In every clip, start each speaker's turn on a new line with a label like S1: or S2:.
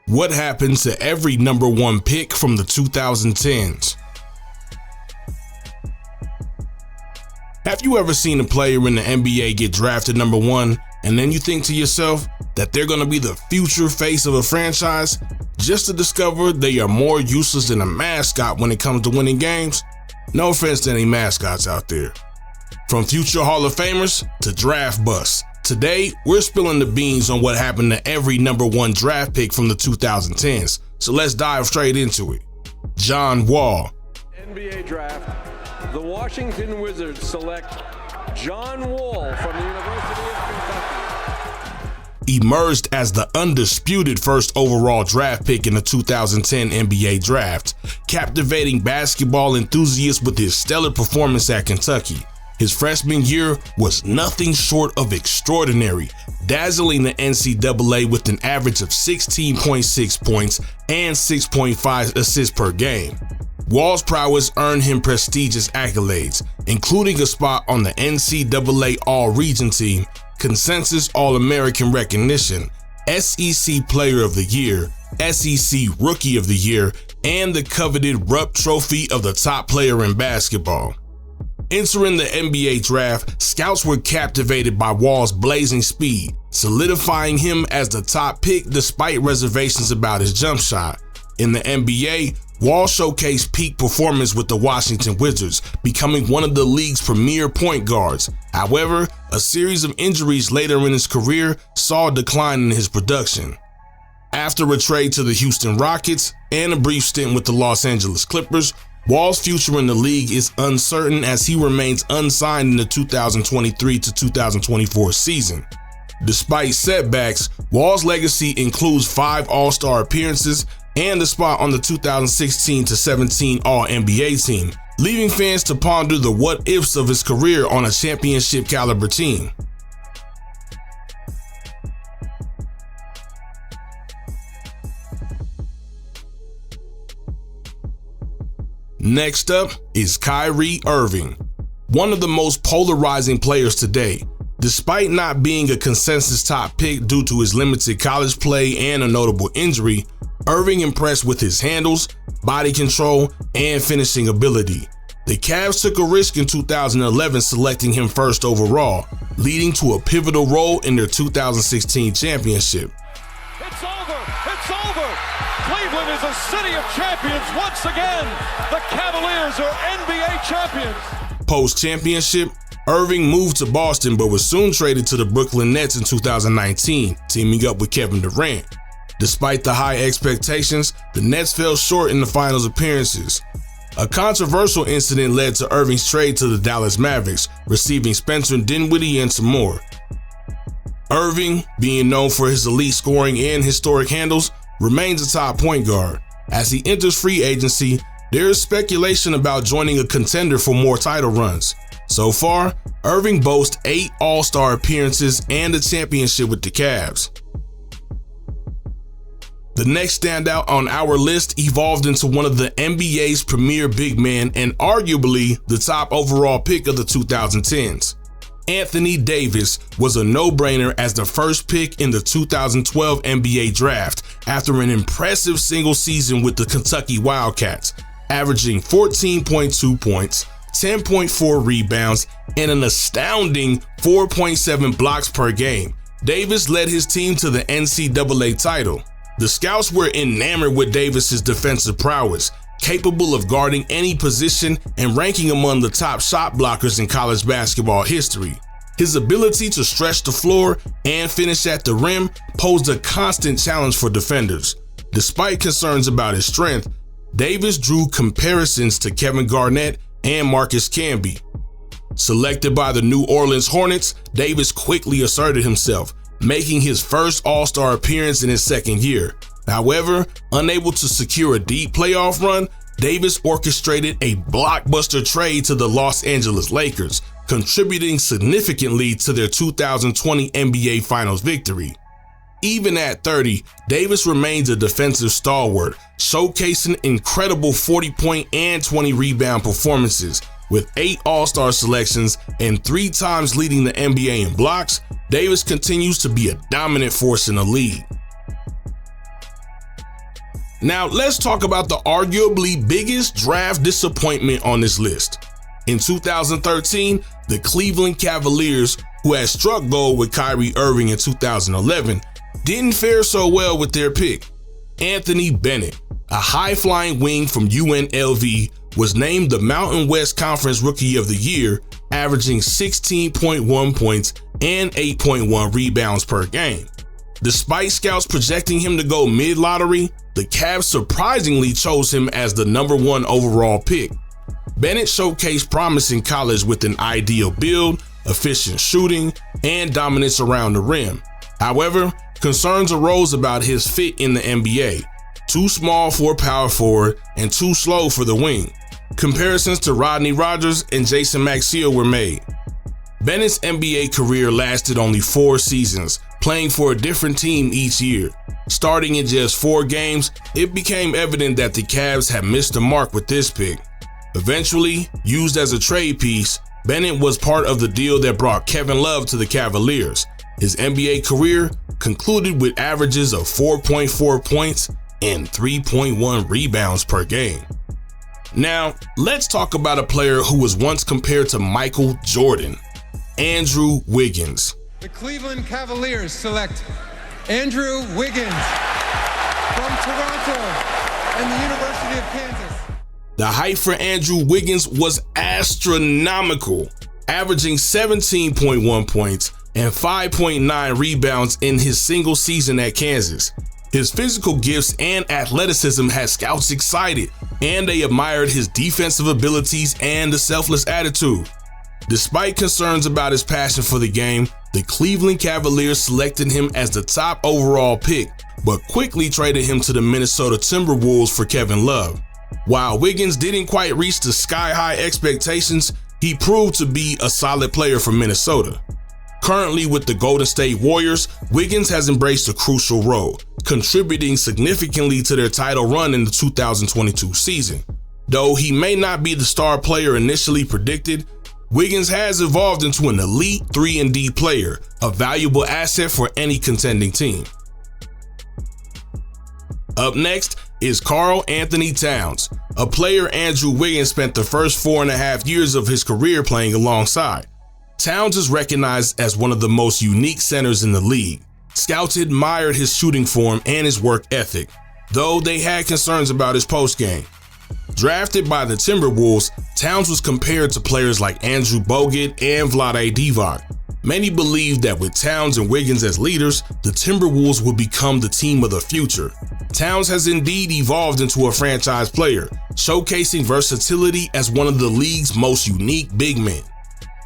S1: What happened to every number one pick from the 2010s? Have you ever seen a player in the NBA get drafted number one, and then you think to yourself that they're going to be the future face of a franchise, just to discover they are more useless than a mascot when it comes to winning games? No offense to any mascots out there. From future Hall of Famers to draft busts, today we're spilling the beans on what happened to every number one draft pick from the 2010s. So let's dive straight into it. John Wall.
S2: NBA draft, the Washington Wizards select John Wall from the University of Kentucky.
S1: Emerged as the undisputed first overall draft pick in the 2010 NBA draft, captivating basketball enthusiasts with his stellar performance at Kentucky. His freshman year was nothing short of extraordinary, dazzling the NCAA with an average of 16.6 points and 6.5 assists per game. Wall's prowess earned him prestigious accolades, including a spot on the NCAA All-Region team, consensus All-American recognition, SEC Player of the Year, SEC Rookie of the Year, and the coveted Rupp Trophy of the top player in basketball. Entering the NBA draft, scouts were captivated by Wall's blazing speed, solidifying him as the top pick despite reservations about his jump shot. In the NBA, Wall showcased peak performance with the Washington Wizards, becoming one of the league's premier point guards. However, a series of injuries later in his career saw a decline in his production. After a trade to the Houston Rockets and a brief stint with the Los Angeles Clippers, Wall's future in the league is uncertain as he remains unsigned in the 2023 to 2024 season. Despite setbacks, Wall's legacy includes 5 All-Star appearances and a spot on the 2016 to 17 All-NBA team, leaving fans to ponder the what-ifs of his career on a championship caliber team. Next up is Kyrie Irving, one of the most polarizing players today. Despite not being a consensus top pick due to his limited college play and a notable injury, Irving impressed with his handles, body control, and finishing ability. The Cavs took a risk in 2011 selecting him first overall, leading to a pivotal role in their 2016 championship.
S3: It's over! It's over! Cleveland is a city of champions once again! The Cavaliers are NBA champions!
S1: Post-championship, Irving moved to Boston but was soon traded to the Brooklyn Nets in 2019, teaming up with Kevin Durant. Despite the high expectations, the Nets fell short in the finals appearances. A controversial incident led to Irving's trade to the Dallas Mavericks, receiving Spencer Dinwiddie and some more. Irving, being known for his elite scoring and historic handles, remains a top point guard. As he enters free agency, there is speculation about joining a contender for more title runs. So far, Irving boasts 8 All-Star appearances and a championship with the Cavs. The next standout on our list evolved into one of the NBA's premier big men and arguably the top overall pick of the 2010s. Anthony Davis was a no-brainer as the first pick in the 2012 NBA draft after an impressive single season with the Kentucky Wildcats, averaging 14.2 points, 10.4 rebounds, and an astounding 4.7 blocks per game. Davis led his team to the NCAA title. The scouts were enamored with Davis's defensive prowess, capable of guarding any position and ranking among the top shot blockers in college basketball history. His ability to stretch the floor and finish at the rim posed a constant challenge for defenders. Despite concerns about his strength, Davis drew comparisons to Kevin Garnett and Marcus Camby. Selected by the New Orleans Hornets, Davis quickly asserted himself, making his first All-Star appearance in his second year. However, unable to secure a deep playoff run, Davis orchestrated a blockbuster trade to the Los Angeles Lakers, contributing significantly to their 2020 NBA Finals victory. Even at 30, Davis remains a defensive stalwart, showcasing incredible 40-point and 20-rebound performances. With 8 All-Star selections and 3 times leading the NBA in blocks, Davis continues to be a dominant force in the league. Now let's talk about the arguably biggest draft disappointment on this list. In 2013, the Cleveland Cavaliers, who had struck gold with Kyrie Irving in 2011, didn't fare so well with their pick. Anthony Bennett, a high-flying wing from UNLV, was named the Mountain West Conference Rookie of the Year, averaging 16.1 points and 8.1 rebounds per game. Despite scouts projecting him to go mid-lottery, the Cavs surprisingly chose him as the #1 overall pick. Bennett showcased promise in college with an ideal build, efficient shooting, and dominance around the rim. However, concerns arose about his fit in the NBA. Too small for a power forward and too slow for the wing. Comparisons to Rodney Rogers and Jason Maxiell were made. Bennett's NBA career lasted only 4 seasons, playing for a different team each year. Starting in just 4 games, it became evident that the Cavs had missed the mark with this pick. Eventually, used as a trade piece, Bennett was part of the deal that brought Kevin Love to the Cavaliers. His NBA career concluded with averages of 4.4 points and 3.1 rebounds per game. Now, let's talk about a player who was once compared to Michael Jordan, Andrew Wiggins.
S4: The Cleveland Cavaliers select Andrew Wiggins from Toronto and the University of Kansas.
S1: The hype for Andrew Wiggins was astronomical, averaging 17.1 points and 5.9 rebounds in his single season at Kansas. His physical gifts and athleticism had scouts excited, and they admired his defensive abilities and the selfless attitude. Despite concerns about his passion for the game, the Cleveland Cavaliers selected him as the top overall pick, but quickly traded him to the Minnesota Timberwolves for Kevin Love. While Wiggins didn't quite reach the sky-high expectations, he proved to be a solid player for Minnesota. Currently with the Golden State Warriors, Wiggins has embraced a crucial role, contributing significantly to their title run in the 2022 season. Though he may not be the star player initially predicted, Wiggins has evolved into an elite 3-and-D player, a valuable asset for any contending team. Up next is Karl Anthony Towns, a player Andrew Wiggins spent the first 4.5 years of his career playing alongside. Towns is recognized as one of the most unique centers in the league. Scouts admired his shooting form and his work ethic, though they had concerns about his postgame. Drafted by the Timberwolves, Towns was compared to players like Andrew Bogut and Vlade Divac. Many believed that with Towns and Wiggins as leaders, the Timberwolves would become the team of the future. Towns has indeed evolved into a franchise player, showcasing versatility as one of the league's most unique big men.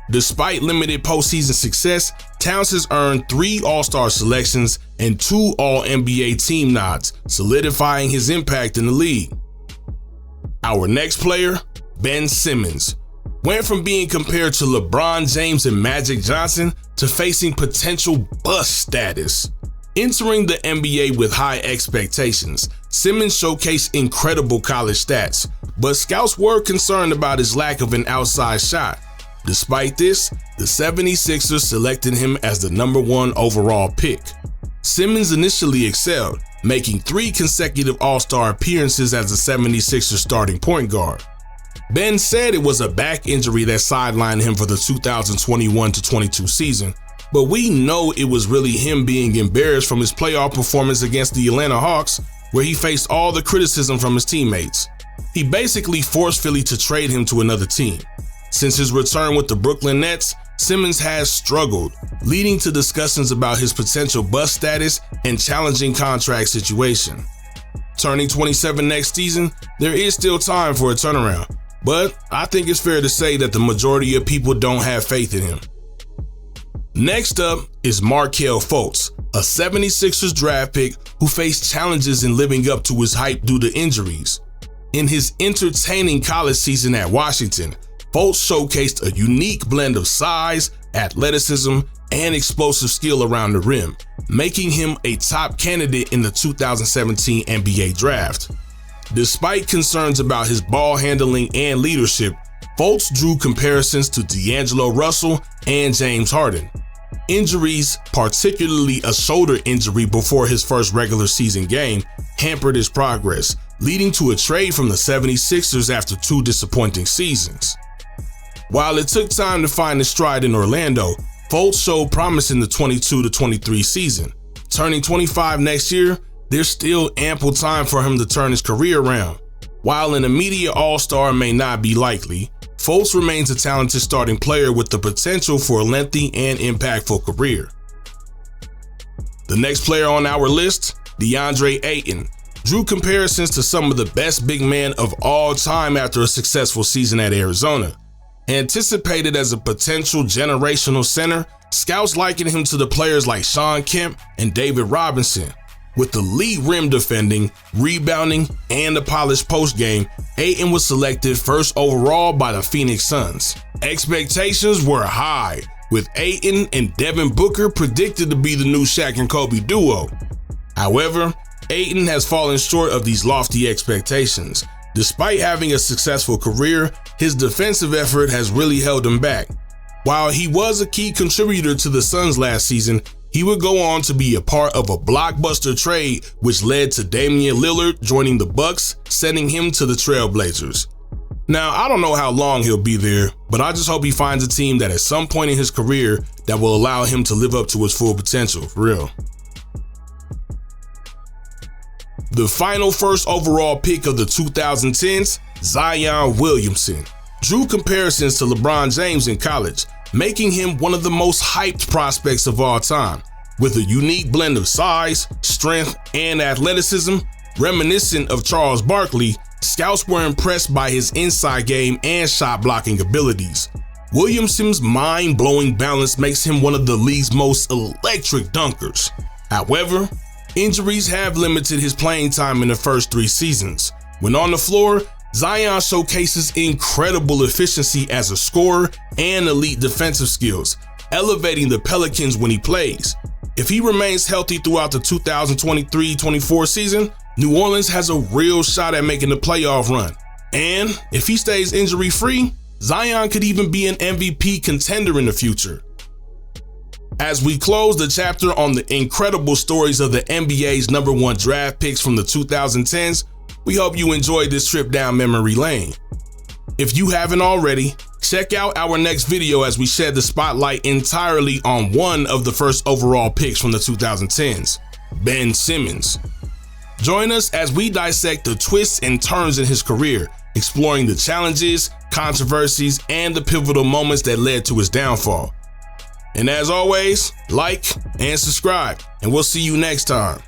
S1: Despite limited postseason success, Towns has earned 3 All-Star selections and 2 All-NBA team nods, solidifying his impact in the league. Our next player, Ben Simmons, went from being compared to LeBron James and Magic Johnson to facing potential bust status. Entering the NBA with high expectations, Simmons showcased incredible college stats, but scouts were concerned about his lack of an outside shot. Despite this, the 76ers selected him as the #1 overall pick. Simmons initially excelled, making 3 consecutive All-Star appearances as the 76ers starting point guard. Ben said it was a back injury that sidelined him for the 2021-22 season, but we know it was really him being embarrassed from his playoff performance against the Atlanta Hawks, where he faced all the criticism from his teammates. He basically forced Philly to trade him to another team. Since his return with the Brooklyn Nets, Simmons has struggled, leading to discussions about his potential bust status and challenging contract situation. Turning 27 next season, there is still time for a turnaround, but I think it's fair to say that the majority of people don't have faith in him. Next up is Markelle Fultz, a 76ers draft pick who faced challenges in living up to his hype due to injuries. In his entertaining college season at Washington, Fultz showcased a unique blend of size, athleticism, and explosive skill around the rim, making him a top candidate in the 2017 NBA draft. Despite concerns about his ball handling and leadership, Fultz drew comparisons to D'Angelo Russell and James Harden. Injuries, particularly a shoulder injury before his first regular season game, hampered his progress, leading to a trade from the 76ers after 2 disappointing seasons. While it took time to find his stride in Orlando, Fultz showed promise in the 22-23 season. Turning 25 next year, there's still ample time for him to turn his career around. While an immediate all-star may not be likely, Fultz remains a talented starting player with the potential for a lengthy and impactful career. The next player on our list, DeAndre Ayton, drew comparisons to some of the best big men of all time after a successful season at Arizona. Anticipated as a potential generational center, scouts liken him to the players like Shawn Kemp and David Robinson. With elite rim defending, rebounding, and a polished post game, Ayton was selected first overall by the Phoenix Suns. Expectations were high, with Ayton and Devin Booker predicted to be the new Shaq and Kobe duo. However, Ayton has fallen short of these lofty expectations. Despite having a successful career, his defensive effort has really held him back. While he was a key contributor to the Suns last season, he would go on to be a part of a blockbuster trade which led to Damian Lillard joining the Bucks, sending him to the Trailblazers. Now, I don't know how long he'll be there, but I just hope he finds a team that at some point in his career that will allow him to live up to his full potential, for real. The final first overall pick of the 2010s, Zion Williamson, drew comparisons to LeBron James in college, making him one of the most hyped prospects of all time. With a unique blend of size, strength, and athleticism, reminiscent of Charles Barkley, scouts were impressed by his inside game and shot blocking abilities. Williamson's mind-blowing balance makes him one of the league's most electric dunkers. However, injuries have limited his playing time in the first 3 seasons. When on the floor, Zion showcases incredible efficiency as a scorer and elite defensive skills, elevating the Pelicans when he plays. If he remains healthy throughout the 2023-24 season, New Orleans has a real shot at making the playoff run. And if he stays injury-free, Zion could even be an MVP contender in the future. As we close the chapter on the incredible stories of the NBA's #1 draft picks from the 2010s, we hope you enjoyed this trip down memory lane. If you haven't already, check out our next video as we shed the spotlight entirely on one of the first overall picks from the 2010s, Ben Simmons. Join us as we dissect the twists and turns in his career, exploring the challenges, controversies, and the pivotal moments that led to his downfall. And as always, like and subscribe, and we'll see you next time.